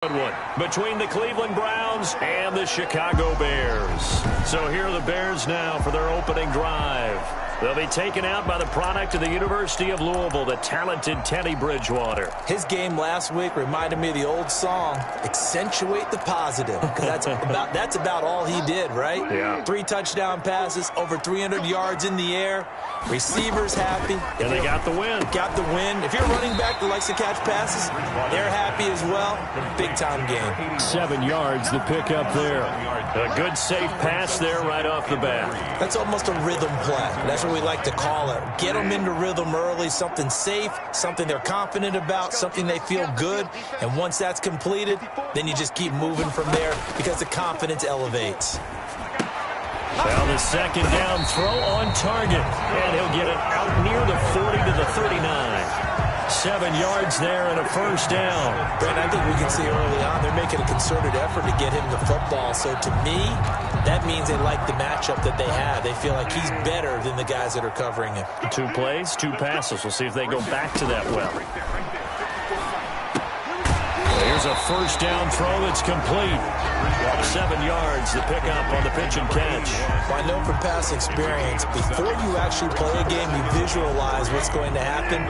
Good one between the Cleveland Browns and the Chicago Bears. So here are the Bears now for their opening drive. They'll be taken out by the product of the University of Louisville, the talented Teddy Bridgewater. His game last week reminded me of the old song, Accentuate the Positive, because that's about all he did, right? Yeah. 3 touchdown passes, over 300 yards in the air, receivers happy. And they got the win. Got the win. If you're a running back that likes to catch passes, they're happy as well. Big-time game. 7 yards, the pick up there. A good, safe pass there right off the bat. That's almost a rhythm play. That's what we like to call it. Get them into rhythm early, something safe, something they're confident about, something they feel good. And once that's completed, then you just keep moving from there because the confidence elevates. Well, the second down throw on target. And he'll get it out near the 40 to the 39. 7 yards there and a first down. Brent, I think we can see early on they're making a concerted effort to get him the football. So to me, that means they like the matchup that they have. They feel like he's better than the guys that are covering him. 2 plays, 2 passes. We'll see if they go back to that well. Here's a first down throw that's complete. 7 yards, the pickup on the pitch and catch. Well, I know from past experience, before you actually play a game, you visualize what's going to happen.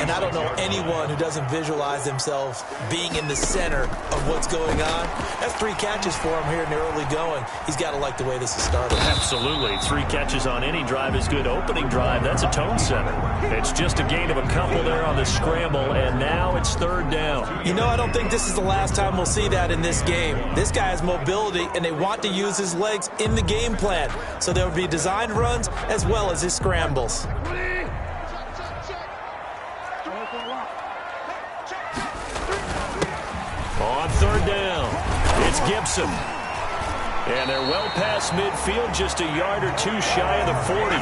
And I don't know anyone who doesn't visualize themselves being in the center of what's going on. That's 3 catches for him here in the early going. He's got to like the way this is started. Absolutely. 3 catches on any drive is good. Opening drive, that's a tone setter. It's just a gain of a couple there on the scramble, and now it's 3rd down. You know, I don't think this is the last time we'll see that in this game. This guy has mobility, and they want to use his legs in the game plan. So there will be designed runs as well as his scrambles. On 3rd down, it's Gibson. And they're well past midfield, just a yard or 2 shy of the 40.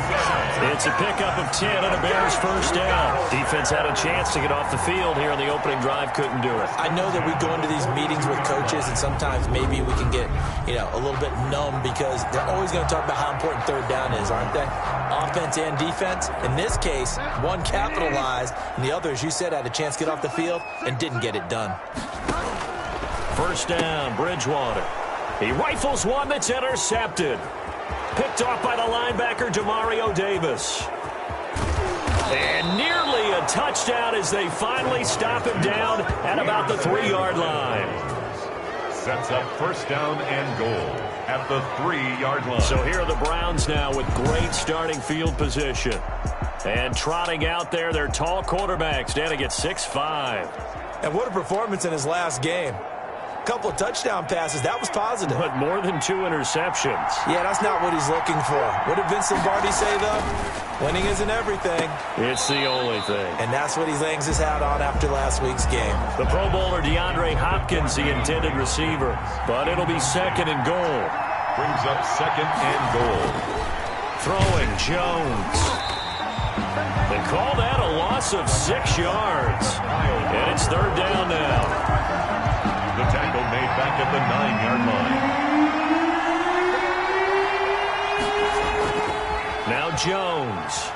It's a pickup of 10 and a Bears first down. Defense had a chance to get off the field here on the opening drive, couldn't do it. I know that we go into these meetings with coaches, and sometimes maybe we can get, a little bit numb because they're always going to talk about how important 3rd down is, aren't they? Offense and defense. In this case, one capitalized, and the other, as you said, had a chance to get off the field and didn't get it done. First down, Bridgewater. He rifles one that's intercepted. Picked off by the linebacker, Demario Davis. And nearly a touchdown as they finally stop him down at about the 3-yard line. Sets up first down and goal at the 3-yard line. So here are the Browns now with great starting field position. And trotting out there, their tall quarterback standing at 6'5". And what a performance in his last game. Couple of touchdown passes. That was positive. But more than 2 interceptions. Yeah, that's not what he's looking for. What did Vince Lombardi say, though? Winning isn't everything. It's the only thing. And that's what he hangs his hat on after last week's game. The Pro Bowler DeAndre Hopkins, the intended receiver. But it'll be 2nd and goal. Brings up 2nd and goal. Throwing Jones. They call that a loss of 6 yards. And it's 3rd down now. The tackle made back at the 9-yard line. Now Jones.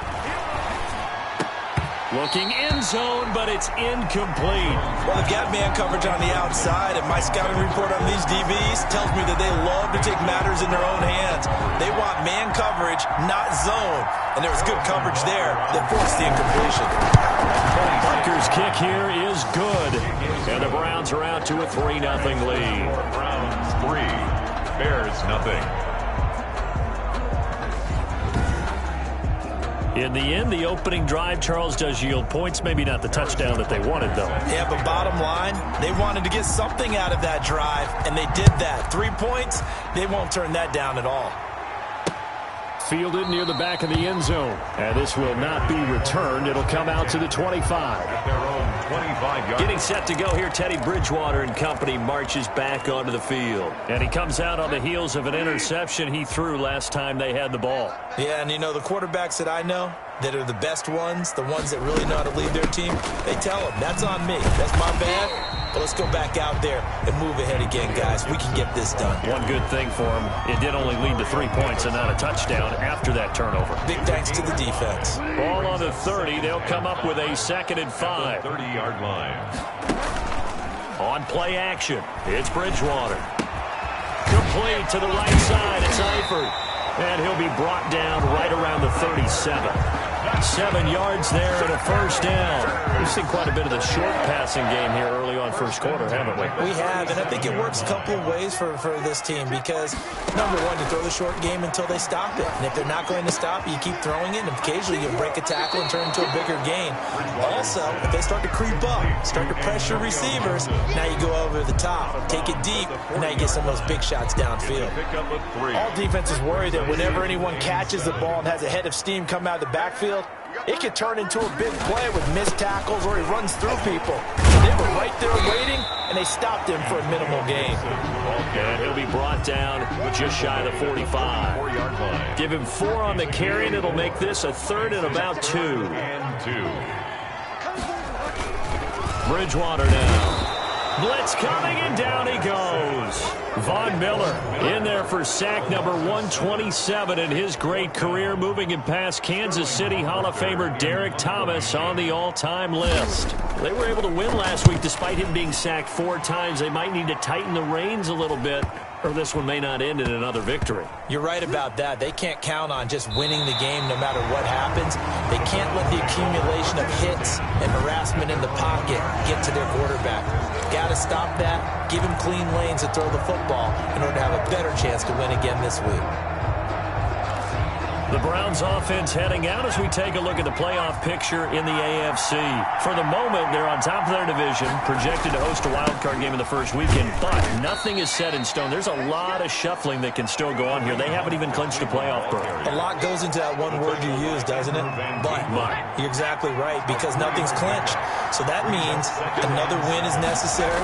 Looking end zone, but it's incomplete. Well, they've got man coverage on the outside, and my scouting report on these DBs tells me that they love to take matters in their own hands. They want man coverage, not zone. And there was good coverage there that forced the incompletion. Parker's kick here is good. And the Browns are out to a 3-0 lead. Browns 3, Bears 0. In the end, the opening drive, Charles, does yield points. Maybe not the touchdown that they wanted, though. Yeah, but bottom line, they wanted to get something out of that drive, and they did that. 3 points, they won't turn that down at all. Fielded near the back of the end zone. And this will not be returned. It'll come out to the 25. At their own 25-yard. Getting set to go here, Teddy Bridgewater and company marches back onto the field. And he comes out on the heels of an interception he threw last time they had the ball. Yeah, and the quarterbacks that I know that are the best ones, the ones that really know how to lead their team, they tell them, that's on me. That's my bad. But let's go back out there and move ahead again, guys. We can get this done. One good thing for him, it did only lead to 3 points and not a touchdown after that turnover. Big thanks to the defense. Ball on the 30. They'll come up with a 2nd and 5. 30-yard line. On play action, it's Bridgewater. Complete to the right side. It's Eifert. And he'll be brought down right around the 37. 7 yards there and a first down. We've seen quite a bit of the short passing game here early on first quarter, haven't we? We have, and I think it works a couple of ways for this team because, number one, you throw the short game until they stop it. And if they're not going to stop it, you keep throwing it, and occasionally you break a tackle and turn it into a bigger gain. Also, if they start to creep up, start to pressure receivers, now you go over the top, take it deep, and now you get some of those big shots downfield. All defenses worry that whenever anyone catches the ball and has a head of steam come out of the backfield, it could turn into a big play with missed tackles or he runs through people. They were right there waiting, and they stopped him for a minimal gain. And he'll be brought down just shy of the 45. 4-yard line. Give him 4 on the carry, and it'll make this a 3rd and about 2. And 2. Bridgewater now. Blitz coming, and down he goes. Von Miller in there for sack number 127 in his great career, moving him past Kansas City Hall of Famer Derek Thomas on the all-time list. They were able to win last week despite him being sacked 4 times. They might need to tighten the reins a little bit, or this one may not end in another victory. You're right about that. They can't count on just winning the game no matter what happens. They can't let the accumulation of hits and harassment in the pocket get to their quarterback. Got to stop that, give him clean lanes to throw the football in order to have a better chance to win again this week. The Browns offense heading out as we take a look at the playoff picture in the AFC. For the moment, they're on top of their division, projected to host a wild-card game in the first weekend, but nothing is set in stone. There's a lot of shuffling that can still go on here. They haven't even clinched a playoff berth. A lot goes into that one word you use, doesn't it? But. You're exactly right, because nothing's clinched. So that means another win is necessary,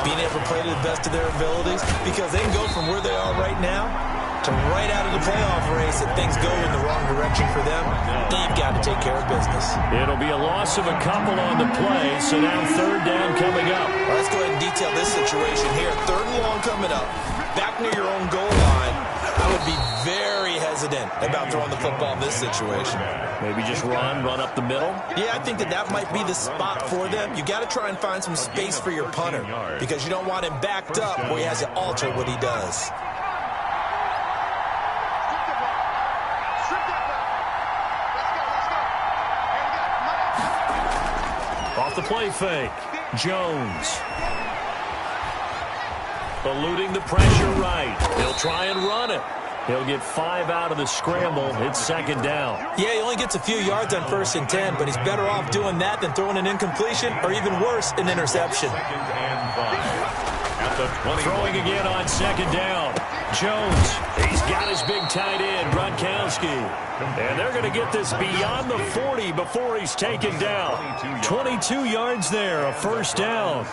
being able to play to the best of their abilities, because they can go from where they are right now to right out of the playoff race if things go in the wrong direction for them. They've got to take care of business. It'll be a loss of a couple on the play, so now 3rd down coming up. Well, let's go ahead and detail this situation here. 3rd and long coming up, back near your own goal line. I would be very hesitant about throwing the football in this situation. Maybe just run up the middle? Yeah, I think that might be the spot for them. You got to try and find some space for your punter because you don't want him backed up where he has to alter what he does. Off the play fake, Jones. Eluding the pressure right. He'll try and run it. He'll get 5 out of the scramble. It's 2nd down. Yeah, he only gets a few yards on 1st and 10, but he's better off doing that than throwing an incompletion or even worse, an interception. 2nd and 5. At the 20. Throwing again on 2nd down. Jones, he's got his big tight end, Gronkowski. And they're going to get this beyond the 40 before he's taken down. 22 yards there, a 1st down.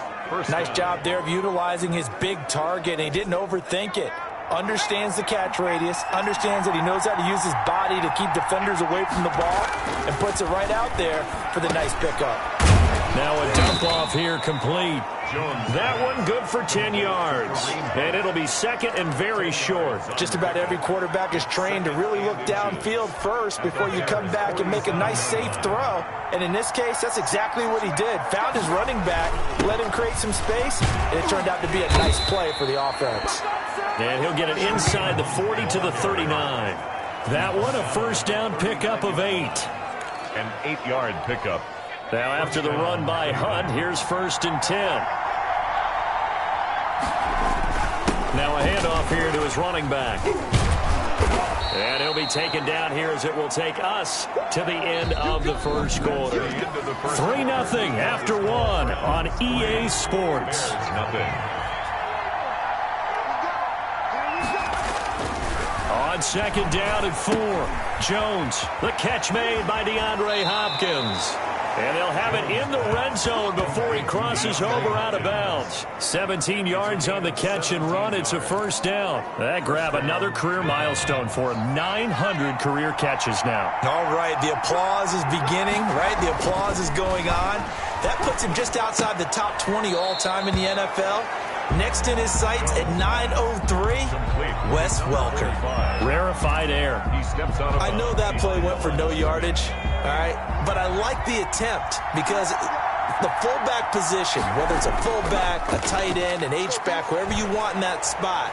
Nice job there of utilizing his big target, and he didn't overthink it. Understands the catch radius, understands that he knows how to use his body to keep defenders away from the ball, and puts it right out there for the nice pickup. Now a dump off here complete. That one good for 10 yards. And it'll be 2nd and very short. Just about every quarterback is trained to really look downfield first before you come back and make a nice, safe throw. And in this case, that's exactly what he did. Found his running back, let him create some space, and it turned out to be a nice play for the offense. And he'll get it inside the 40 to the 39. That one a 1st down pickup of 8. An 8-yard pickup. Now after the run by Hunt, here's 1st and 10. Now a handoff here to his running back. And he'll be taken down here as it will take us to the end of the first quarter. 3-0 after 1 on EA Sports. On 2nd down and 4, Jones, the catch made by DeAndre Hopkins. And they'll have it in the red zone before he crosses over out of bounds. 17 yards on the catch and run. It's a 1st down. That grab another career milestone for him. 900 career catches now. All right, the applause is beginning, right? The applause is going on. That puts him just outside the top 20 all-time in the NFL. Next in his sights at 9:03, Wes Welker. Rarefied air. I know that play went for no yardage, all right? But I like the attempt because The fullback position, whether it's a fullback, a tight end, an H-back, wherever you want in that spot,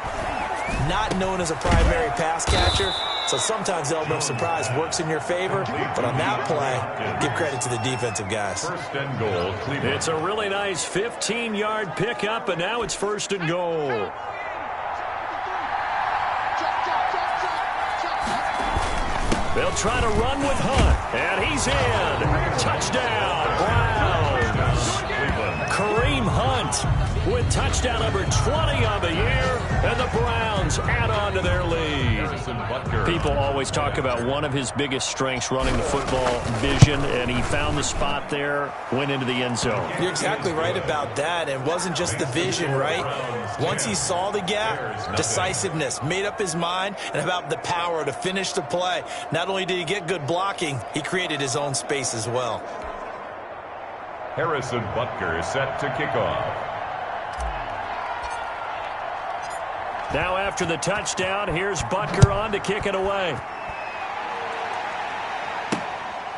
not known as a primary pass catcher. So sometimes the element of surprise works in your favor. But on that play, give credit to the defensive guys. First and goal, Cleveland. It's a really nice 15-yard pickup, and now it's first and goal. They'll try to run with Hunt, and he's in. Touchdown, Browns. Kareem Hunt with touchdown number 20 on the year, and the Browns add on to their lead. People always talk about one of his biggest strengths, running the football, vision, and he found the spot there, went into the end zone. You're exactly right about that. It wasn't just the vision, right? Once he saw the gap, decisiveness, made up his mind, and about the power to finish the play. Not only did he get good blocking, he created his own space as well. Harrison Butker is set to kick off. Now after the touchdown, here's Butker on to kick it away.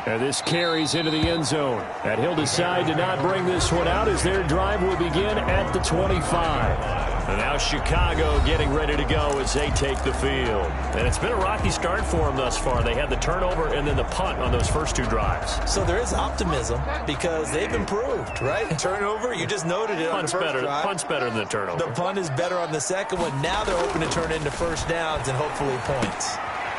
And this carries into the end zone. And he'll decide to not bring this one out as their drive will begin at the 25. And now Chicago getting ready to go as they take the field. And it's been a rocky start for them thus far. They had the turnover and then the punt on those first two drives. So there is optimism because they've improved, right? Turnover, you just noted it on the first drive. Punt's better than the turnover. The punt is better on the second one. Now they're hoping to turn into first downs and hopefully points.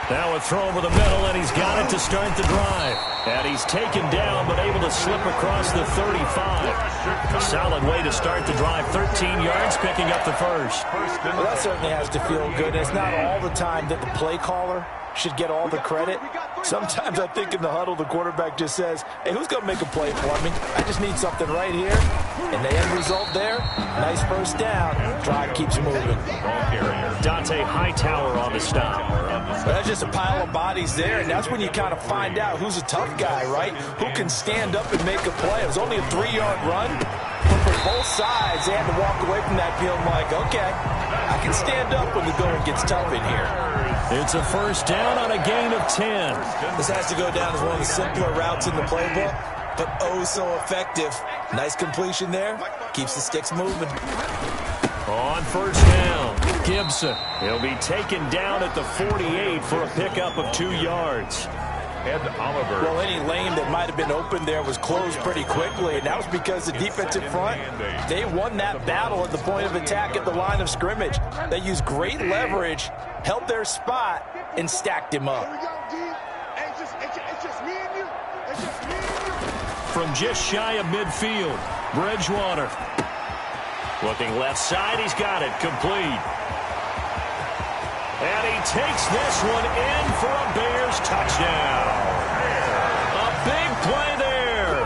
Now a throw over the middle, and he's got it to start the drive. And he's taken down, but able to slip across the 35. A solid way to start the drive. 13 yards, picking up the first. Well, that certainly has to feel good. It's not all the time that the play caller should get all the credit. Sometimes I think in the huddle, the quarterback just says, hey, who's going to make a play for me? I just need something right here. And the end result there, nice first down. Drive keeps moving. Dante Hightower on the stop. But that's just a pile of bodies there, and that's when you kind of find out who's a tough guy, right? Who can stand up and make a play. It was only a 3-yard run, but for both sides, they had to walk away from that feeling like, okay, I can stand up when the going gets tough in here. It's a first down on a gain of 10. This has to go down as one of the simpler routes in the playbook, but oh so effective. Nice completion there. Keeps the sticks moving. On first down, Gibson. He'll be taken down at the 48 for a pickup of 2 yards. Ed Oliver. Well, any lane that might have been open there was closed pretty quickly, and that was because the defensive front, they won that battle at the point of attack at the line of scrimmage. They used great leverage, held their spot, and stacked him up. From just shy of midfield, Bridgewater. Looking left side, he's got it, complete. And he takes this one in for a Bears touchdown. A big play there.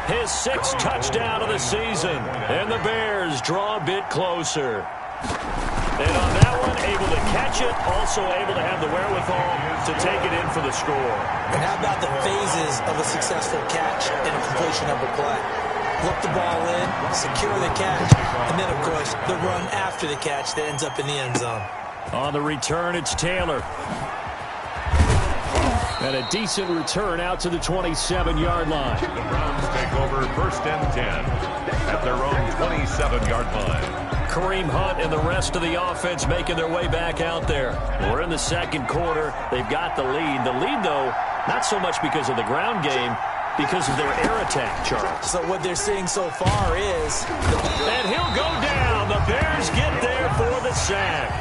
His 6th touchdown of the season. And the Bears draw a bit closer. And on that one, able to catch it, also able to have the wherewithal to take it in for the score. And how about the phases of a successful catch and a completion of a play? Look the ball in, secure the catch, and then, of course, the run after the catch that ends up in the end zone. On the return, it's Taylor. And a decent return out to the 27-yard line. The Browns take over first and 10 at their own 27-yard line. Kareem Hunt and the rest of the offense making their way back out there. We're in the second quarter. They've got the lead. The lead, though, not so much because of the ground game, because of their air attack, Charles. So what they're seeing so far is... And he'll go down. The Bears get there for the sack.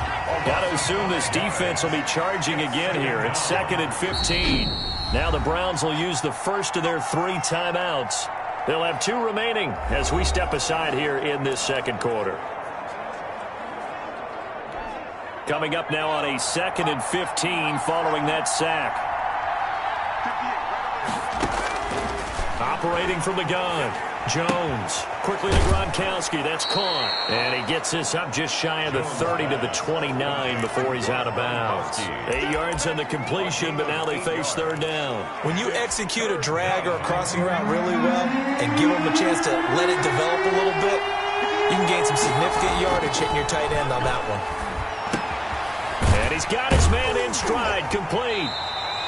Got to assume this defense will be charging again here. It's 2nd and 15. Now the Browns will use the first of their 3 timeouts. They'll have 2 remaining as we step aside here in this second quarter. Coming up now on a 2nd and 15 following that sack. Operating from the gun, Jones. Quickly to Gronkowski. That's caught. And he gets this up just shy of the 30 to the 29 before he's out of bounds. 8 yards on the completion, but now they face 3rd down. When you execute a drag or a crossing route really well and give them a chance to let it develop a little bit, you can gain some significant yardage hitting your tight end on that one. And he's got his man in stride, complete.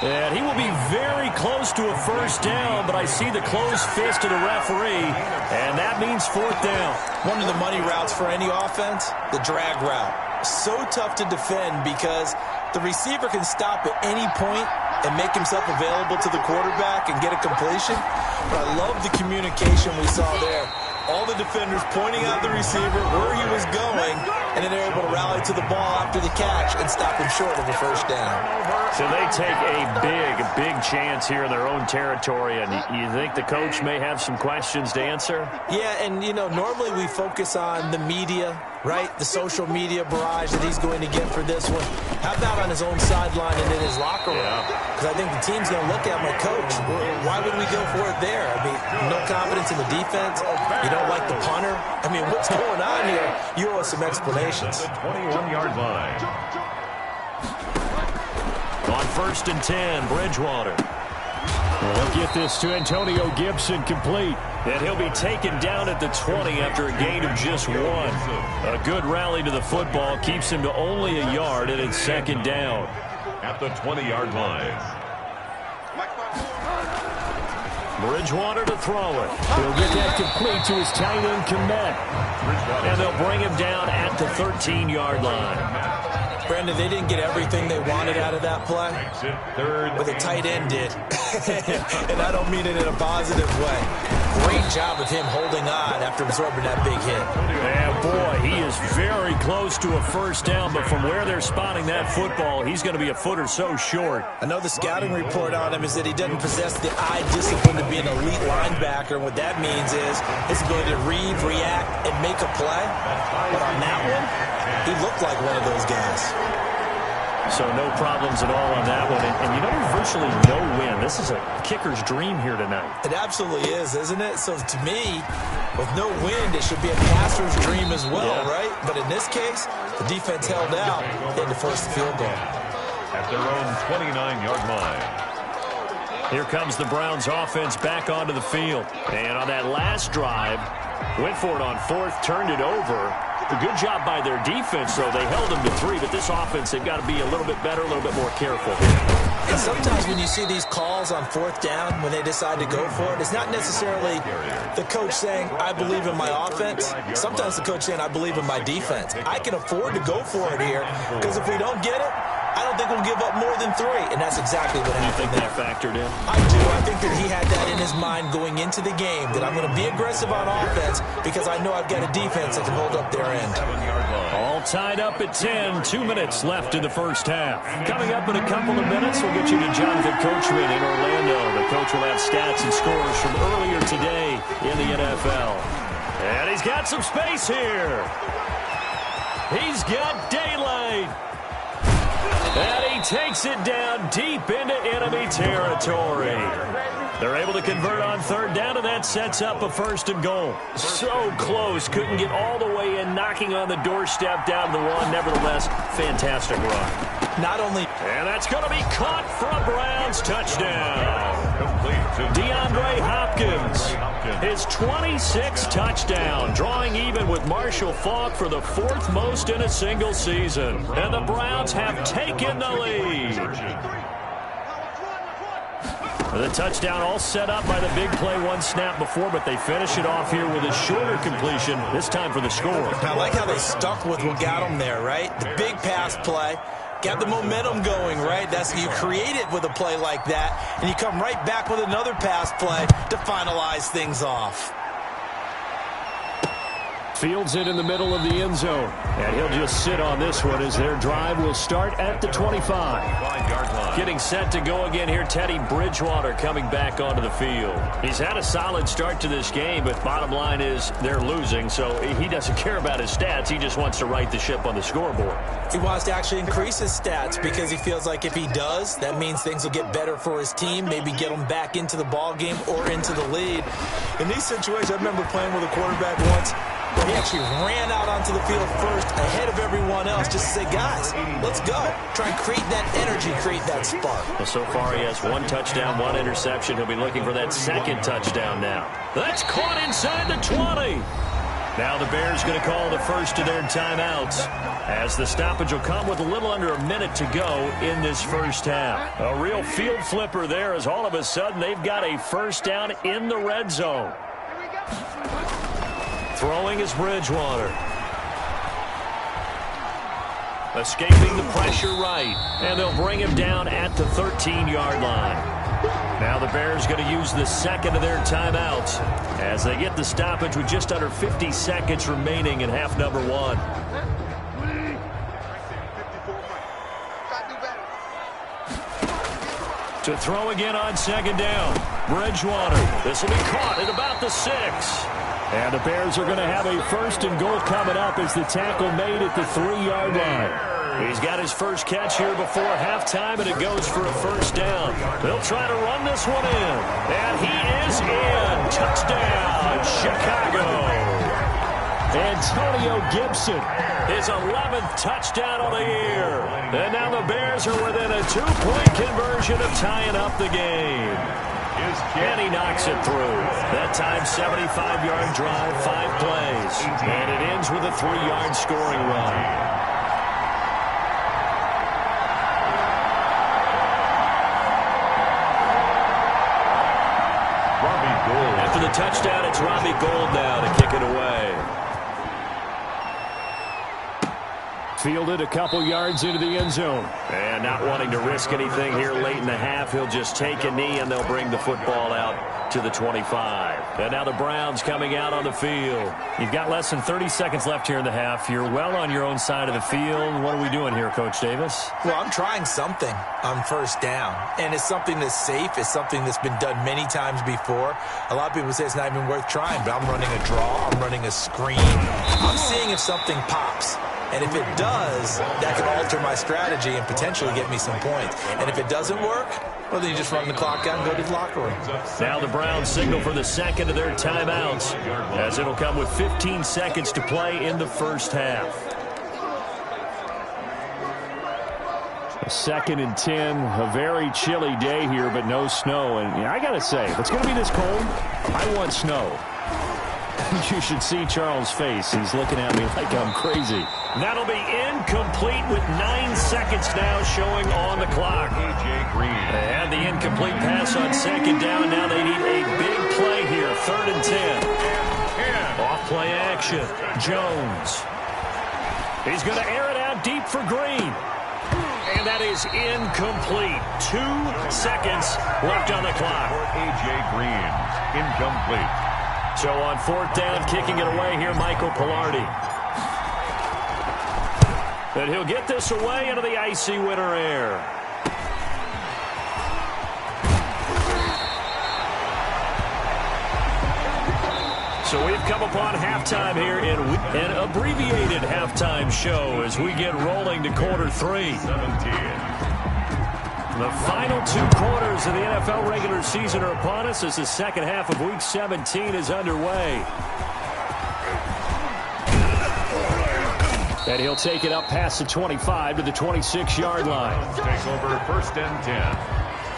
And he will be very close to a first down, but I see the closed fist of the referee, and that means fourth down. One of the money routes for any offense, the drag route. So tough to defend because the receiver can stop at any point and make himself available to the quarterback and get a completion. But I love the communication we saw there. All the defenders pointing out the receiver, where he was going, and then they're able to rally to the ball after the catch and stop him short of a first down. So they take a big chance here in their own territory, and you think the coach may have some questions to answer? Yeah, and, you know, normally we focus on the media, right? The social media barrage that he's going to get for this one. How about on his own sideline and in his locker room? Because I think the team's going to look at my coach. Why would we go for it there? I mean, no confidence in the defense. You don't like the punter. I mean, what's going on here? You owe us some explanations. 21-yard line. On 1st and 10, Bridgewater. They'll get this to Antonio Gibson complete. And he'll be taken down at the 20 after a gain of just 1. A good rally to the football keeps him to only a yard, and it's second down. At the 20-yard line. Bridgewater to throw it. He'll get that complete to his tight end, Komet. And they'll bring him down at the 13-yard line. Brandon, they didn't get everything they wanted out of that play, but the tight end did. And I don't mean it in a positive way. Great job of him holding on after absorbing that big hit. And boy, he is very close to a first down, but from where they're spotting that football, he's going to be a foot or so short. I know the scouting report on him is that he doesn't possess the eye discipline to be an elite linebacker. And what that means is his ability to read, react, and make a play. But on that one, he looked like one of those guys. So no problems at all on that one. And you know, virtually no win. This is a kicker's dream here tonight. It absolutely is, isn't it? So to me, with no wind, it should be a passer's dream as well, right? But in this case, the defense held out. They had to force the field goal. At their own 29-yard line. Here comes the Browns offense back onto the field. And on that last drive, went for it on 4th, turned it over. A good job by their defense, though. They held them to 3, but this offense, they've got to be a little bit better, a little bit more careful. And sometimes when you see these calls on 4th down, when they decide to go for it, it's not necessarily the coach saying, I believe in my offense. Sometimes the coach saying, I believe in my defense. I can afford to go for it here, because if we don't get it, I don't think we'll give up more than 3, and that's exactly what happened there. You think that factored in? I do. I think that he had that in his mind going into the game, that I'm going to be aggressive on offense because I know I've got a defense that can hold up their end. All tied up at 10, 2 minutes left in the first half. Coming up in a couple of minutes, we'll get you to Jonathan Coachman in Orlando. The coach will have stats and scores from earlier today in the NFL. And he's got some space here. He's got daylight. And he takes it down deep into enemy territory. They're able to convert on 3rd down, and that sets up a 1st and goal. So close. Couldn't get all the way in, knocking on the doorstep down to the 1. Nevertheless, fantastic run. Not only... And that's going to be caught for a Browns touchdown. DeAndre Hopkins, his 26th touchdown, drawing even with Marshall Faulk for the 4th most in a single season. And the Browns have taken the lead. The touchdown all set up by the big play 1 snap before, but they finish it off here with a shorter completion, this time for the score. I like how they stuck with what got them there, right? The big pass play. Got the momentum going, right? That's you create it with a play like that, and you come right back with another pass play to finalize things off. Fields it in the middle of the end zone. And he'll just sit on this one as their drive will start at the 25. Getting set to go again here, Teddy Bridgewater coming back onto the field. He's had a solid start to this game, but bottom line is they're losing, so he doesn't care about his stats. He just wants to right the ship on the scoreboard. He wants to actually increase his stats because he feels like if he does, that means things will get better for his team, maybe get them back into the ball game or into the lead. In these situations, I remember playing with a quarterback once where he actually ran out onto the field first ahead of everyone else just to say, guys, let's go. Try and create that energy, create that spark. Well, so far he has 1 touchdown, 1 interception. He'll be looking for that 2nd touchdown now. That's caught inside the 20. Now the Bears going to call the first of their timeouts, as the stoppage will come with a little under a minute to go in this first half. A real field flipper there, as all of a sudden they've got a first down in the red zone. Throwing is Bridgewater. Escaping the pressure right, and they'll bring him down at the 13-yard line. Now the Bears going to use the second of their timeouts as they get the stoppage with just under 50 seconds remaining in half number one. To throw again on second down. Bridgewater. This will be caught at about the 6. And the Bears are going to have a first and goal coming up as the tackle made at the 3-yard line. He's got his first catch here before halftime, and it goes for a first down. They'll try to run this one in. And he is in. Touchdown, Chicago. Antonio Gibson. His 11th touchdown of the year. And now the Bears are within a 2-point conversion of tying up the game. And he knocks it through. That time, 75-yard drive, 5 plays. And it ends with a 3-yard scoring run. After the touchdown, it's Robbie Gould now to kick it away. Fielded a couple yards into the end zone. And not wanting to risk anything here late in the half, he'll just take a knee and they'll bring the football out to the 25. And now the Browns coming out on the field. You've got less than 30 seconds left here in the half. You're well on your own side of the field. What are we doing here, Coach Davis? Well, I'm trying something on first down, and it's something that's safe. It's something that's been done many times before. A lot of people say it's not even worth trying, but I'm running a draw. I'm running a screen. I'm seeing if something pops. And if it does, that could alter my strategy and potentially get me some points. And if it doesn't work, well, then you just run the clock out and go to the locker room. Now the Browns signal for the second of their timeouts, as it'll come with 15 seconds to play in the first half. A 2nd and 10, a very chilly day here, but no snow. And I got to say, if it's going to be this cold, I want snow. You should see Charles' face. He's looking at me like I'm crazy. That'll be incomplete with 9 seconds now showing on the clock. A.J. Green. They had the incomplete pass on second down. Now they need a big play here. 3rd and 10. Off play action. Jones. He's going to air it out deep for Green. And that is incomplete. 2 seconds left on the clock. A.J. Green. Incomplete. So on 4th down, kicking it away here, Michael Pilardi. And he'll get this away into the icy winter air. So we've come upon halftime here in an abbreviated halftime show as we get rolling to quarter 3. 17. The final 2 quarters of the NFL regular season are upon us as the second half of Week 17 is underway. And he'll take it up past the 25 to the 26-yard line. Take over 1st and 10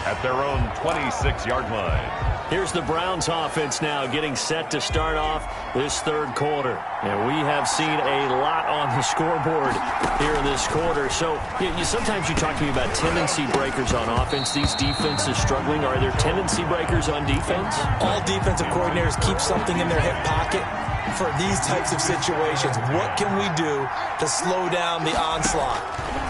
at their own 26-yard line. Here's the Browns offense now getting set to start off this 3rd quarter. And we have seen a lot on the scoreboard here in this quarter. So sometimes you talk to me about tendency breakers on offense. These defenses struggling. Are there tendency breakers on defense? All defensive coordinators keep something in their hip pocket for these types of situations. What can we do to slow down the onslaught?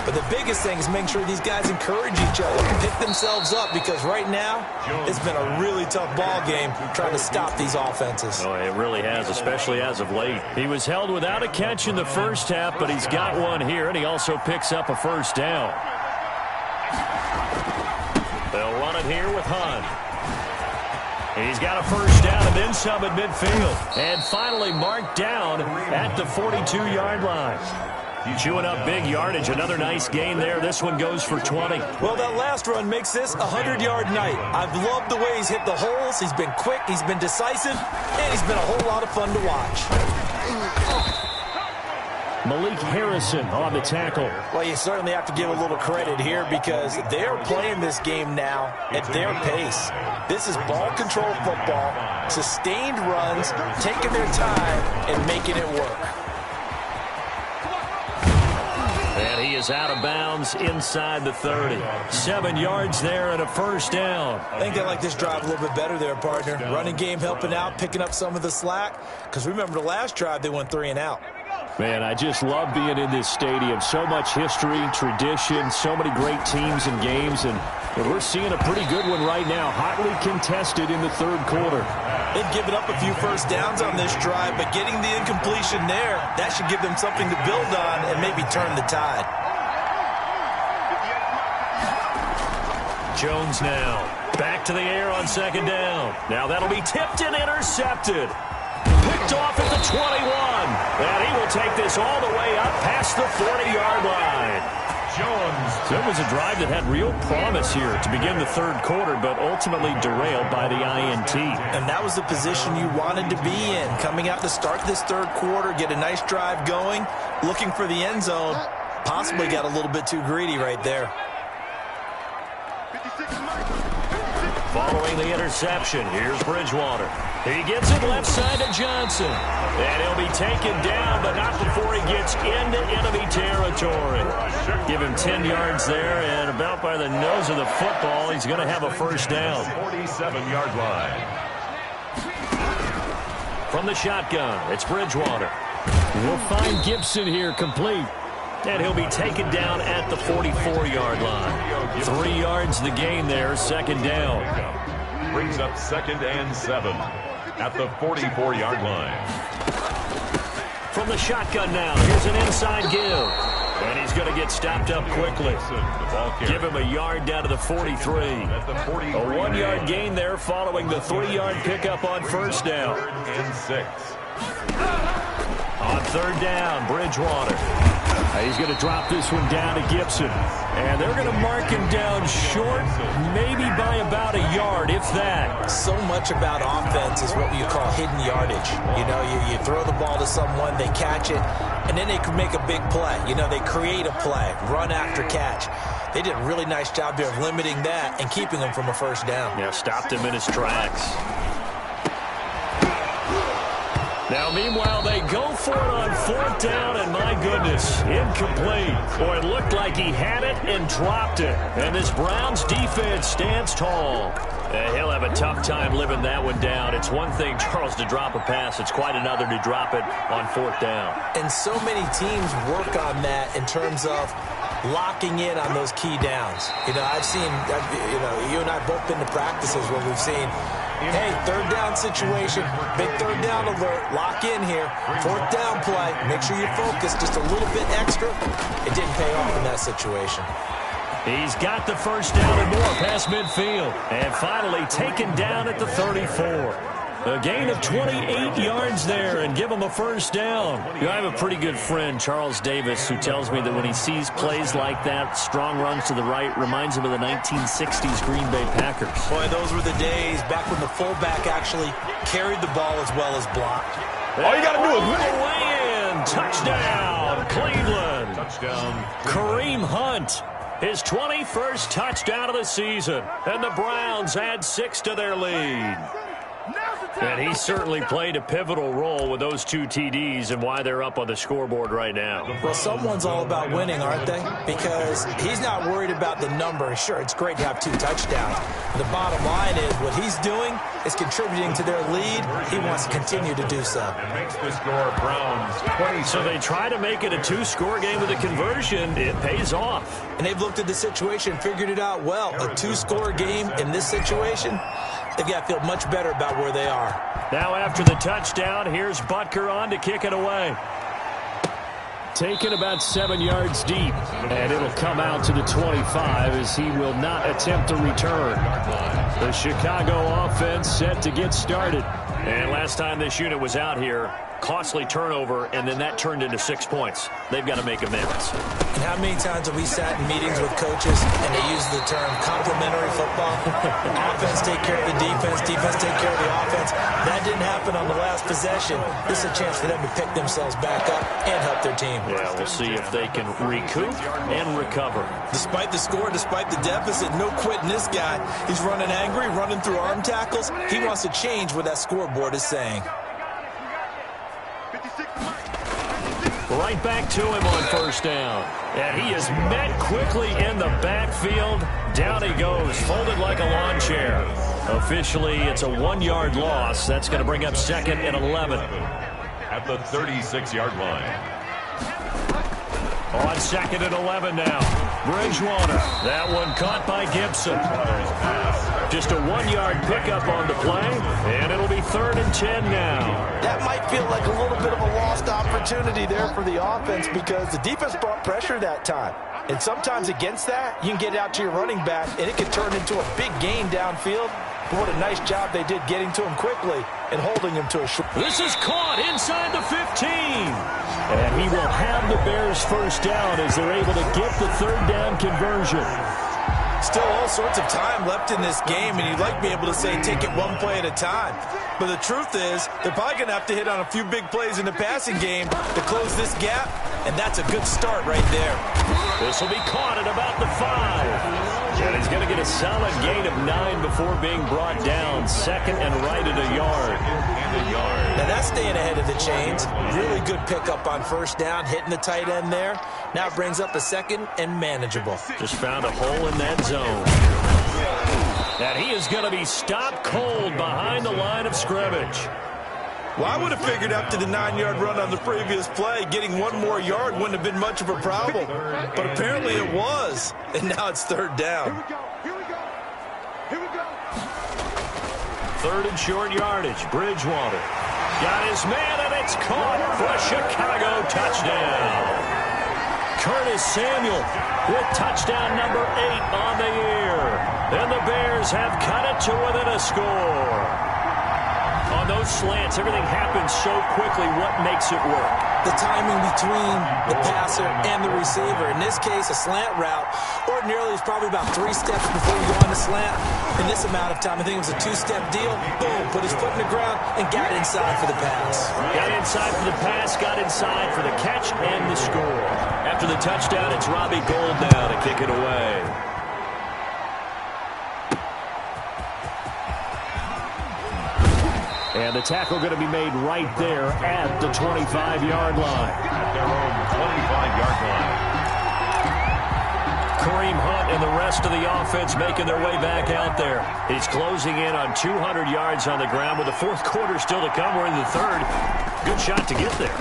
But the biggest thing is make sure these guys encourage each other and pick themselves up, because right now it's been a really tough ball game trying to stop these offenses. Oh, it really has, especially as of late. He was held without a catch in the first half, but he's got one here, and he also picks up a first down. They'll run it here with Hunt. He's got a first down and then some at midfield. And finally marked down at the 42-yard line. Chewing up big yardage. Another nice gain there. This one goes for 20. Well, that last run makes this a 100-yard night. I've loved the way he's hit the holes. He's been quick. He's been decisive. And he's been a whole lot of fun to watch. Malik Harrison on the tackle. Well, you certainly have to give a little credit here because they're playing this game now at their pace. This is ball control football, sustained runs, taking their time and making it work. And he is out of bounds inside the 30. 7 yards there and a first down. I think they like this drive a little bit better there, partner. Running game helping out, picking up some of the slack. Because remember the last drive, they went 3 and out. Man, I just love being in this stadium. So much history, tradition, so many great teams and games. And we're seeing a pretty good one right now. Hotly contested in the third quarter. They've given up a few first downs on this drive, but getting the incompletion there, that should give them something to build on and maybe turn the tide. Jones now back to the air on second down. Now that'll be tipped and intercepted. Picked off at the 21. And he will take this all the way up past the 40-yard line. Jones. So it was a drive that had real promise here to begin the third quarter, but ultimately derailed by the INT. And that was the position you wanted to be in. Coming out to start this third quarter, get a nice drive going, looking for the end zone. Possibly got a little bit too greedy right there. Following the interception, here's Bridgewater. He gets it left side to Johnson. And he'll be taken down, but not before he gets into enemy territory. Give him 10 yards there, and about by the nose of the football, he's going to have a first down. 47-yard line. From the shotgun, it's Bridgewater. We'll find Gibson here complete. And he'll be taken down at the 44-yard line. 3 yards the gain there, second down. Brings up 2nd and 7 at the 44-yard line. From the shotgun now, here's an inside give. And he's going to get stopped up quickly. Give him a yard down to the 43. A 1-yard gain there following the 3-yard pickup on first down. 3rd and 6. On third down, Bridgewater. He's going to drop this one down to Gibson. And they're going to mark him down short, maybe by about a yard, if that. So much about offense is what you call hidden yardage. You know, you throw the ball to someone, they catch it, and then they can make a big play. You know, they create a play, run after catch. They did a really nice job there of limiting that and keeping him from a first down. Yeah, stopped him in his tracks. Now, meanwhile, they go for it on fourth down, and my goodness, incomplete. Boy, it looked like he had it and dropped it. And this Browns defense stands tall. He'll have a tough time living that one down. It's one thing, Charles, to drop a pass. It's quite another to drop it on fourth down. And so many teams work on that in terms of locking in on those key downs. You know, I've seen, you and I both been to practices where we've seen, hey, third down situation, big third down alert, lock in here, fourth down play, make sure you focus just a little bit extra. It didn't pay off in that situation. He's got the first down and more past midfield. And finally taken down at the 34. A gain of 28 yards there and give him a first down. You know, I have a pretty good friend, Charles Davis, who tells me that when he sees plays like that, strong runs to the right, reminds him of the 1960s Green Bay Packers. Boy, those were the days back when the fullback actually carried the ball as well as blocked. All you got to do is way in. Touchdown, Cleveland. Touchdown. Kareem Hunt. His 21st touchdown of the season. And the Browns add 6 to their lead. And he certainly played a pivotal role with those 2 TDs and why they're up on the scoreboard right now. Well, someone's all about winning, aren't they? Because he's not worried about the number. Sure, it's great to have 2 touchdowns. The bottom line is what he's doing is contributing to their lead. He wants to continue to do so. It makes the score Browns 20. So they try to make it a 2-score game with a conversion. It pays off. And they've looked at the situation, figured it out well. A 2-score game in this situation, they've got to feel much better about where they are. Now after the touchdown, here's Butker on to kick it away. Taken about 7 yards deep, and it'll come out to the 25 as he will not attempt a return. The Chicago offense set to get started. And last time this unit was out here, costly turnover, and then that turned into 6 points. They've got to make amends. And how many times have we sat in meetings with coaches and they use the term complementary football? Offense take care of the defense, defense take care of the offense. That didn't happen on the last possession. This is a chance for them to pick themselves back up and help their team. Yeah, we'll see if they can recoup and recover. Despite the score, despite the deficit, no quitting this guy. He's running angry, running through arm tackles. He wants to change what that scoreboard is saying. Right back to him on first down. And he is met quickly in the backfield. Down he goes, folded like a lawn chair. Officially, it's a 1-yard loss. That's going to bring up 2nd and 11. At the 36-yard line. On 2nd and 11 now. Bridgewater. That one caught by Gibson. Just a 1-yard pickup on the play, and it'll be 3rd and 10 now. That might feel like a little bit of a lost opportunity there for the offense because the defense brought pressure that time. And sometimes against that, you can get out to your running back, and it can turn into a big gain downfield. But what a nice job they did getting to him quickly and holding him to a short. This is caught inside the 15. And he will have the Bears first down as they're able to get the 3rd down conversion. Still all sorts of time left in this game, and you'd like to be able to say take it one play at a time. But the truth is, they're probably going to have to hit on a few big plays in the passing game to close this gap, and that's a good start right there. This will be caught at about the 5. And he's going to get a solid gain of 9 before being brought down. 2nd and right at a yard. Now that's staying ahead of the chains. Really good pickup on first down, hitting the tight end there. Now it brings up a 2nd and manageable. Just found a hole in that zone. And he is going to be stopped cold behind the line of scrimmage. Well, I would have figured after the 9-yard run on the previous play, getting 1 more yard wouldn't have been much of a problem. But apparently it was. And now it's 3rd down. 3rd and short yardage. Bridgewater got his man, and it's caught for a Chicago touchdown. Curtis Samuel with touchdown number 8 on the year. And the Bears have cut it to within a score. On those slants, everything happens so quickly. What makes it work? The timing between the passer and the receiver. In this case, a slant route. Ordinarily, it's probably about 3 steps before you go on the slant. In this amount of time, I think it was a 2-step deal. Boom, put his foot in the ground and got inside for the pass. Got inside for the pass, got inside for the catch and the score. After the touchdown, it's Robbie Gould now to kick it away. And the tackle going to be made right there at the 25-yard line. At their own 25-yard line. Kareem Hunt and the rest of the offense making their way back out there. He's closing in on 200 yards on the ground with the 4th quarter still to come. We're in the 3rd. Good shot to get there.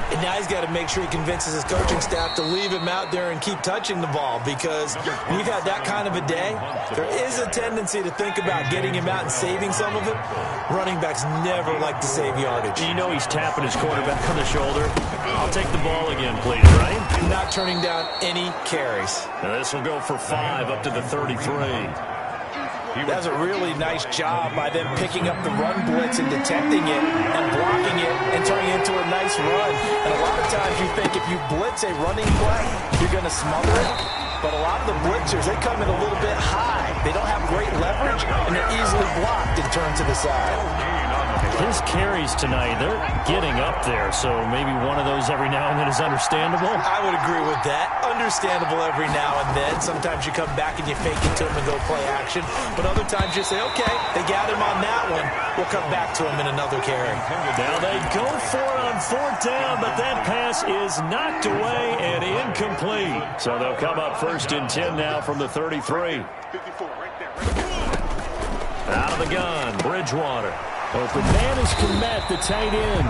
And now he's got to make sure he convinces his coaching staff to leave him out there and keep touching the ball, because when you've had that kind of a day, there is a tendency to think about getting him out and saving some of it. Running backs never like to save yardage. You know he's tapping his quarterback on the shoulder. I'll take the ball again, please, right? Not turning down any carries. Now this will go for 5 up to the 33. That's a really nice job by them picking up the run blitz and detecting it and blocking it and turning it into a nice run. And a lot of times you think if you blitz a running play, you're going to smother it. But a lot of the blitzers, they come in a little bit high. They don't have great leverage, and they're easily blocked and turned to the side. His carries tonight, they're getting up there, so maybe one of those every now and then is understandable. I would agree with that. Understandable every now and then. Sometimes you come back and you fake it to him and go play action. But other times you say, okay, they got him on that one. We'll come back to him in another carry. Now they go for it on 4th down, but that pass is knocked away and incomplete. So they'll come up 1st and 10 now from the 33. Out of the gun, Bridgewater. Open man is Komet, the tight end.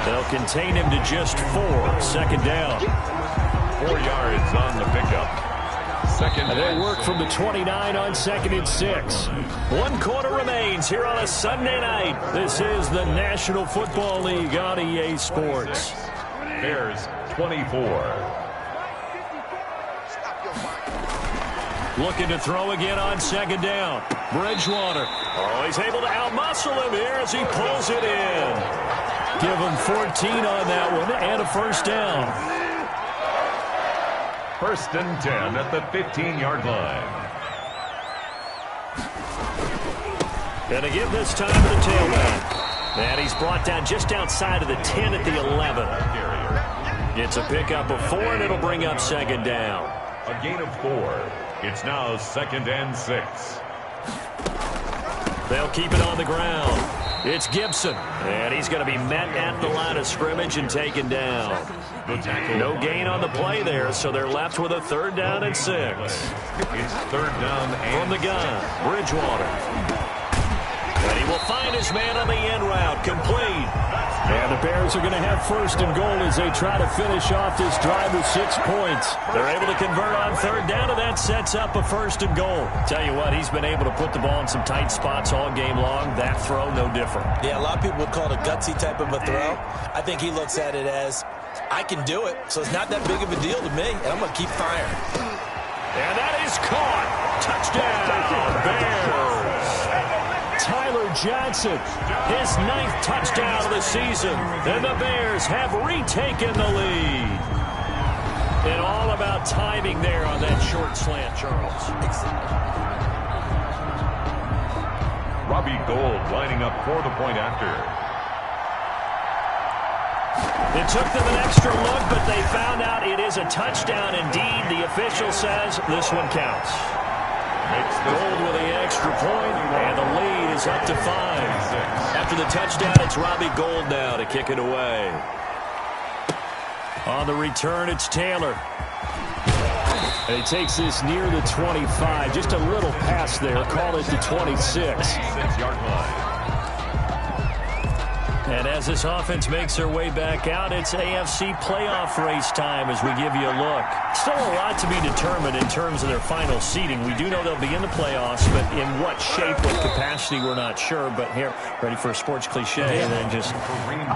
They'll contain him to just 4. 2nd down. 4 yards on the pickup. 2nd And they'll work from the 29 on 2nd and 6. 1 quarter remains here on a Sunday night. This is the National Football League on EA Sports. Bears 24. Looking to throw again on 2nd down. Bridgewater. Oh, he's able to outmuscle him here as he pulls it in. Give him 14 on that one and a first down. 1st and 10 at the 15-yard line. Gonna give this time to the tailback. And he's brought down just outside of the 10 at the 11. It's a pickup of 4, and it'll bring up 2nd down. A gain of 4. It's now 2nd and 6. They'll keep it on the ground. It's Gibson, and he's going to be met at the line of scrimmage and taken down. No gain on the play there, so they're left with a 3rd down and 6. It's 3rd down and from the gun, Bridgewater. And he will find his man on the end route, complete. And the Bears are going to have 1st and goal as they try to finish off this drive with 6 points. They're able to convert on 3rd down, and that sets up a 1st and goal. Tell you what, he's been able to put the ball in some tight spots all game long. That throw, no different. Yeah, a lot of people would call it a gutsy type of a throw. I think he looks at it as, I can do it, so it's not that big of a deal to me, and I'm going to keep firing. And that is caught. Touchdown, Bears. Tyler Johnson, his 9th touchdown of the season, and the Bears have retaken the lead. And all about timing there on that short slant, Charles. Robbie Gould lining up for the point after. It took them an extra look, but they found out it is a touchdown indeed. The official says this one counts. Gould with the extra point, and the lead is up to 5. After the touchdown, it's Robbie Gould now to kick it away. On the return, it's Taylor. And he takes this near the 25. Just a little pass there. Call it the 26. 6-yard line. And as this offense makes their way back out, it's AFC playoff race time as we give you a look. Still a lot to be determined in terms of their final seeding. We do know they'll be in the playoffs, but in what shape, what capacity, we're not sure. But here, ready for a sports cliche, and then just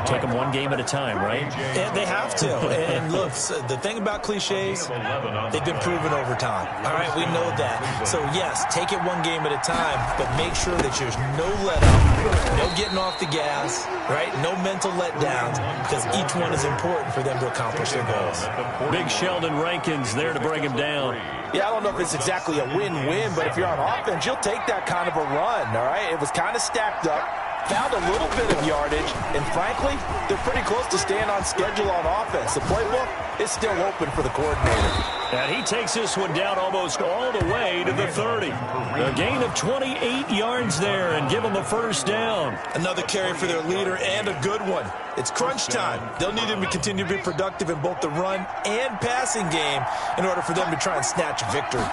take them one game at a time, right? Yeah, they have to. And look, the thing about cliches, they've been proven over time. All right, we know that. So, yes, take it one game at a time, but make sure that there's no let-up, no getting off the gas, right? No mental letdowns, because each one is important for them to accomplish their goals. Big Sheldon Rankins there to bring him down. Yeah, I don't know if it's exactly a win-win, but if you're on offense, you'll take that kind of a run, all right? It was kind of stacked up, found a little bit of yardage, and frankly, they're pretty close to staying on schedule on offense. The playbook is still open for the coordinator. And he takes this one down almost all the way to the 30. A gain of 28 yards there and give them the 1st down. Another carry for their leader and a good one. It's crunch time. They'll need him to continue to be productive in both the run and passing game in order for them to try and snatch a victory.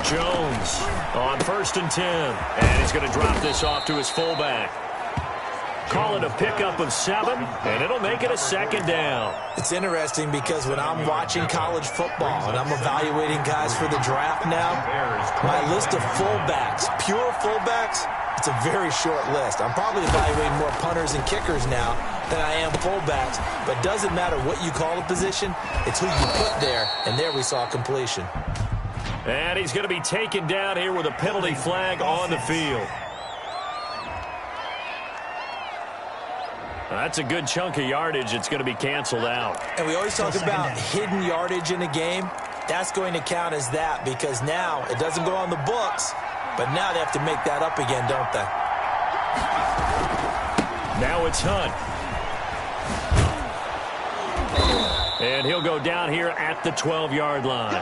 Jones on 1st and 10. And he's going to drop this off to his fullback. Call it a pickup of 7, and it'll make it a 2nd down. It's interesting because when I'm watching college football and I'm evaluating guys for the draft now, my list of fullbacks, pure fullbacks, it's a very short list. I'm probably evaluating more punters and kickers now than I am fullbacks, but it doesn't matter what you call a position, it's who you put there, and there we saw completion. And he's going to be taken down here with a penalty flag on the field. That's a good chunk of yardage. It's going to be canceled out. And we always talk about hidden yardage in a game. That's going to count as that because now it doesn't go on the books, but now they have to make that up again, don't they? Now it's Hunt. And he'll go down here at the 12-yard line.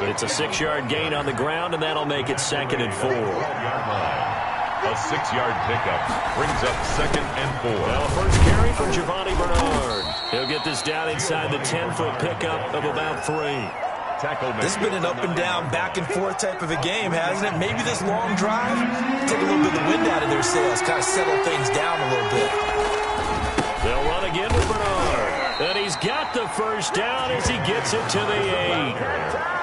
It's a 6-yard gain on the ground, and that'll make it 2nd and 4. A 6-yard pickup brings up 2nd and 4. Well, first carry from Giovanni Bernard. He'll get this down inside the 10 for a pickup of about 3. This has been an up and down, back and forth type of a game, hasn't it? Maybe this long drive, take a little bit of the wind out of their sails, kind of settle things down a little bit. They'll run again with Bernard. And he's got the 1st down as he gets it to the 8.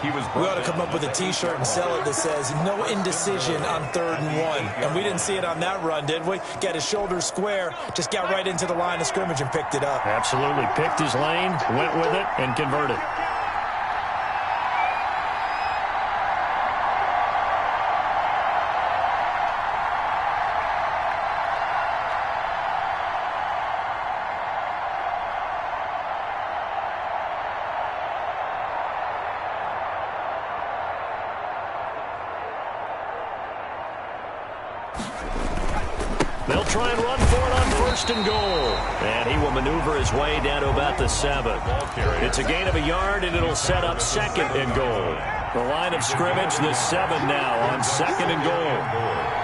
We ought to come up with a T-shirt and sell it that says, no indecision on 3rd and 1. And we didn't see it on that run, did we? Got his shoulders square, just got right into the line of scrimmage and picked it up. Absolutely. Picked his lane, went with it, and converted. try and run for it on 1st and goal. And he will maneuver his way down to about the 7. It's a gain of a yard, and it'll set up 2nd and goal. The line of scrimmage, the 7 now on 2nd and goal.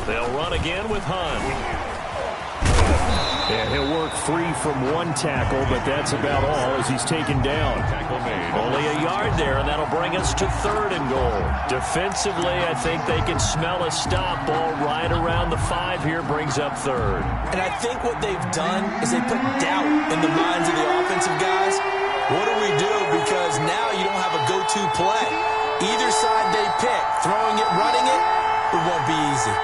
They'll run again with Hunt. And he'll work free from one tackle, but that's about all as he's taken down. Only a yard there, and that'll bring us to 3rd and goal. Defensively, I think they can smell a stop. Ball right around the 5 here brings up 3rd. And I think what they've done is they put doubt in the minds of the offensive guys. What do we do? Because now you don't have a go-to play. Either side they pick, throwing it, running it, it won't be easy.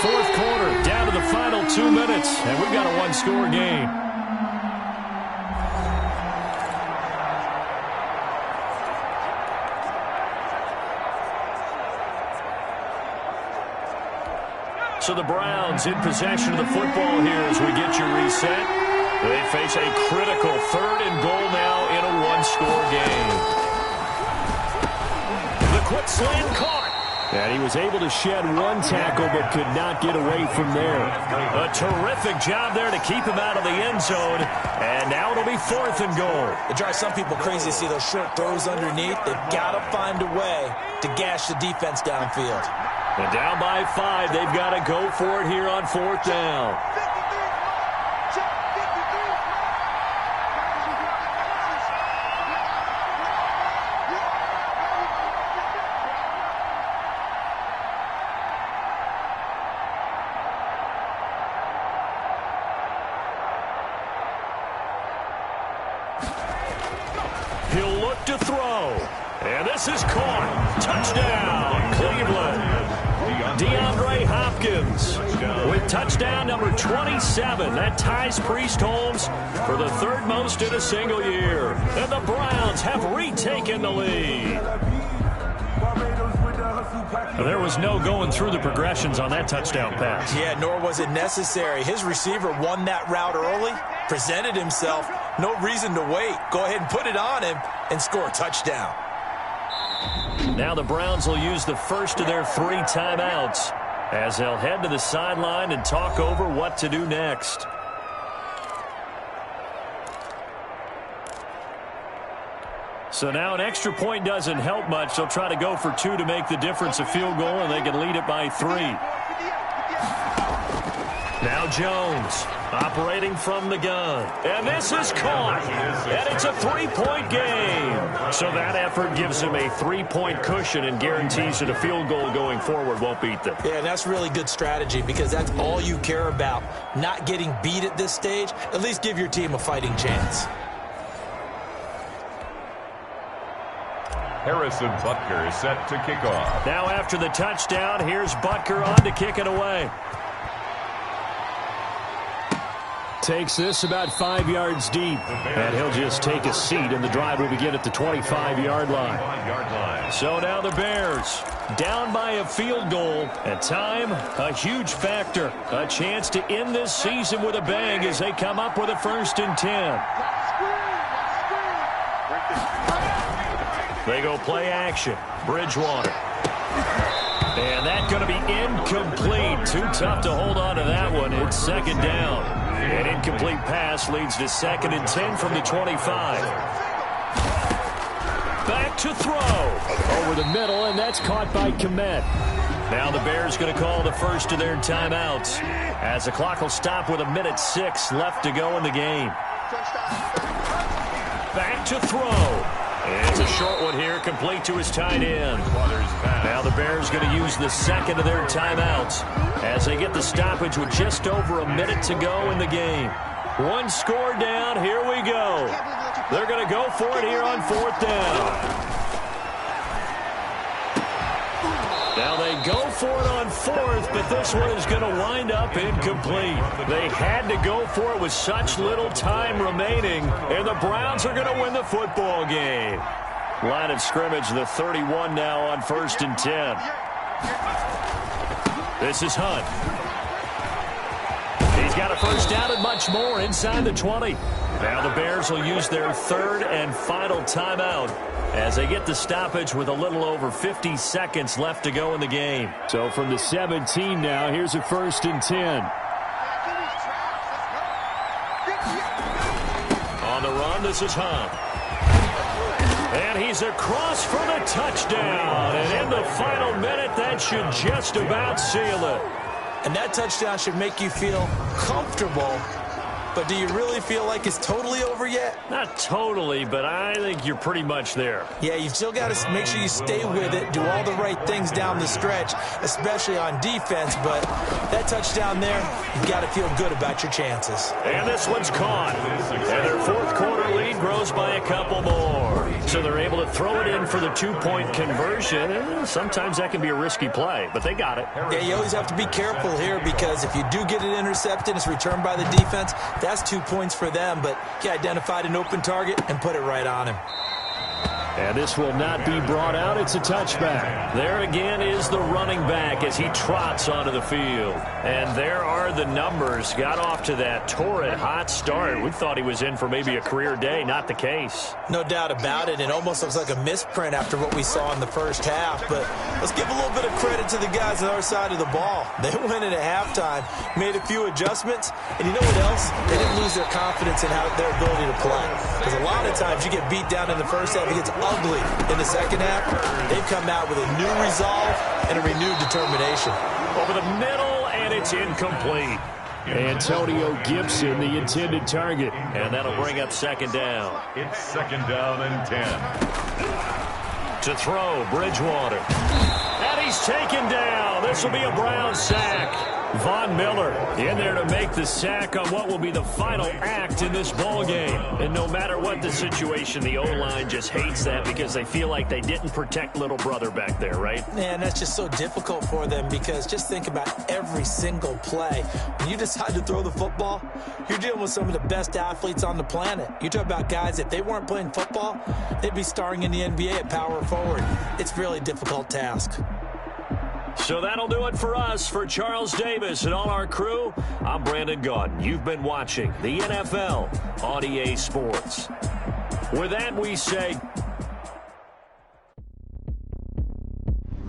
4th quarter, down to the final 2 minutes, and we've got a one-score game. So the Browns in possession of the football here as we get you reset. They face a critical 3rd and goal now in a one-score game. The quick slant caught. And he was able to shed one tackle but could not get away from there. A terrific job there to keep him out of the end zone. And now it'll be 4th and goal. It drives some people crazy to see those short throws underneath. They've got to find a way to gash the defense downfield. And down by 5, they've got to go for it here on 4th down. He'll look to throw. And this is caught. Touchdown, Cleveland. DeAndre Hopkins with touchdown number 27. That ties Priest Holmes for the 3rd most in a single year. And the Browns have retaken the lead. There was no going through the progressions on that touchdown pass. Yeah, nor was it necessary. His receiver won that route early, presented himself. No reason to wait. Go ahead and put it on him and score a touchdown. Now the Browns will use the first of their 3 timeouts as they'll head to the sideline and talk over what to do next. So now an extra point doesn't help much. They'll try to go for 2 to make the difference a field goal, and they can lead it by 3. Now Jones operating from the gun. And this is caught. And it's a 3-point game. So that effort gives them a 3-point cushion and guarantees that a field goal going forward won't beat them. Yeah, and that's really good strategy because that's all you care about. Not getting beat at this stage. At least give your team a fighting chance. Harrison Butker is set to kick off. Now after the touchdown, here's Butker on to kick it away. Takes this about 5 yards deep, and he'll just take a seat, and the drive will begin at the 25-yard line. So now the Bears down by a field goal, and time, a huge factor. A chance to end this season with a bang as they come up with a 1st and 10. They go play action. Bridgewater. And that's going to be incomplete. Too tough to hold on to that one. It's 2nd down. An incomplete pass leads to 2nd and 10 from the 25. Back to throw. Over the middle, and that's caught by Kmet. Now the Bears going to call the first of their timeouts as the clock will stop with 1:06 left to go in the game. Back to throw. It's a short one here, complete to his tight end. Now the Bears going to use the 2nd of their timeouts as they get the stoppage with just over a minute to go in the game. 1 score down, here we go. They're going to go for it here on 4th down. Now they go for it on fourth, but this one is going to wind up incomplete. They had to go for it with such little time remaining, and the Browns are going to win the football game. Line of scrimmage, the 31 now on 1st and 10. This is Hunt. He's got a first down and much more inside the 20. Now the Bears will use their 3rd and final timeout as they get the stoppage with a little over 50 seconds left to go in the game. So from the 17 now, here's a 1st and 10. On the run, this is Hunt. And he's across for the touchdown. And in the final minute, that should just about seal it. And that touchdown should make you feel comfortable. But do you really feel like it's totally over yet? Not totally, but I think you're pretty much there. Yeah, you've still got to make sure you stay with it, do all the right things down the stretch, especially on defense. But that touchdown there, you've got to feel good about your chances. And this one's caught. And their 4th quarter lead grows by a couple more. So they're able to throw it in for the 2-point conversion. And sometimes that can be a risky play, but they got it. Yeah, you always have to be careful here because if you do get it intercepted, it's returned by the defense. That's 2 points for them, but he identified an open target and put it right on him. And this will not be brought out. It's a touchback. There again is the running back as he trots onto the field. And there are the numbers. Got off to that torrid hot start. We thought he was in for maybe a career day. Not the case. No doubt about it. It almost looks like a misprint after what we saw in the first half. But let's give a little bit of credit to the guys on our side of the ball. They went in at halftime, made a few adjustments, and you know what else? They didn't lose their confidence in their ability to play. Because a lot of times you get beat down in the first half, it gets ugly in the second half. They've come out with a new resolve and a renewed determination. Over the middle, and it's incomplete. Antonio Gibson, the intended target. And that'll bring up 2nd down. It's 2nd down and 10. To throw, Bridgewater. And he's taken down. This will be a Brown sack. Von Miller in there to make the sack on what will be the final act in this ball game. And no matter what the situation, the O-line just hates that because they feel like they didn't protect little brother back there, right? Man, that's just so difficult for them because just think about every single play. When you decide to throw the football, you're dealing with some of the best athletes on the planet. You talk about guys, if they weren't playing football, they'd be starring in the NBA at power forward. It's a really difficult task. So that'll do it for us. For Charles Davis and all our crew, I'm Brandon Gaudin. You've been watching the NFL on EA Sports. With that, we say